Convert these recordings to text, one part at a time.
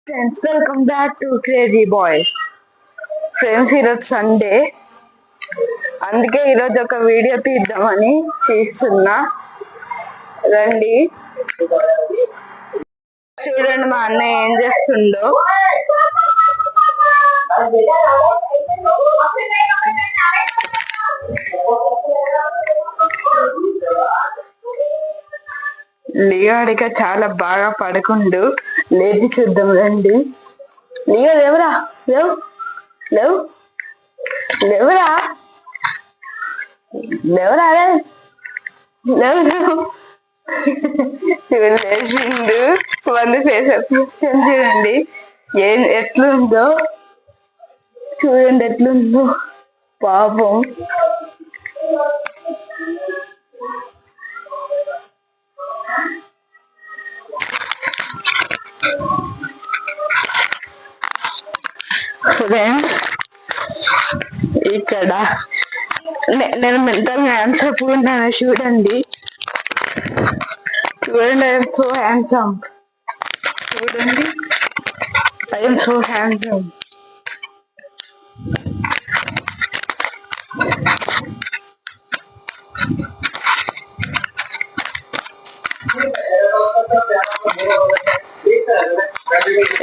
Friends welcome back to crazy boy. Friends ఈరోజు Sunday, అందుకే ఈరోజు ఒక వీడియో తీద్దామని తీస్తున్నా. రండి చూడండి మా అన్నయ్య ఏం చేస్తుండో. లియోడిక చాలా బాగా పడుకుండు. లేపి చూద్దాం రండి. లియో లేవురా, లేవు లేవు లేవురా లేవురా లేవు లేవు లేచిండు. వంద ఫేస్ చూడండి ఎట్లుందో, చూడండి ఎట్లుందో పాపం. ఫ్రెండ్స్ ఇక్కడ నేను మెంటల్ ఆన్సర్ పూర్ణాను. చూడండి చూడండి, ఐఎమ్ సో హ్యాండ్సమ్. చూడండి, ఐఎమ్ సో హ్యాండ్సమ్.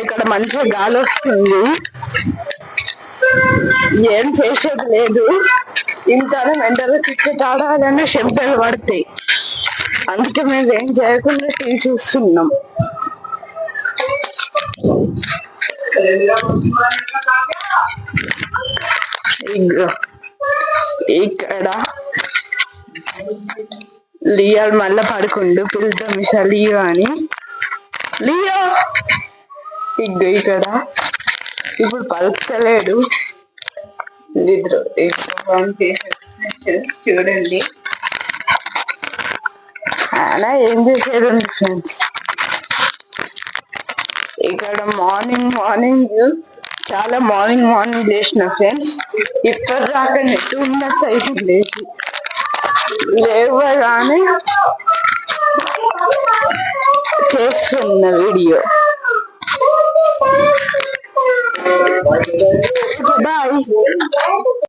ఇక్కడ మంచిగా గాలి వస్తుంది, ఏం చేసేది లేదు. ఇంకా మెంటల్ క్రికెట్ ఆడాలన్నా శబ్దాలు పడతాయి, అందుకే మేము ఏం చేయకుండా టీవీ చూస్తున్నాం. ఇక్కడ లియో మళ్ళా పడుకుండు. పిలుద్దాం మిషా లియో అని. లియో ఇక్కడ ఇప్పుడు పలుకుతలేడు. చూడండి అలా ఏం చేసేది ఫ్రెండ్స్. ఇక్కడ మార్నింగ్ చాలా మార్నింగ్ లేచిన ఫ్రెండ్స్. ఇప్పటిదాకా నెట్ ఉన్నట్టు అయితే లేచి లేవగానే చేస్తున్న వీడియో. బాయ్.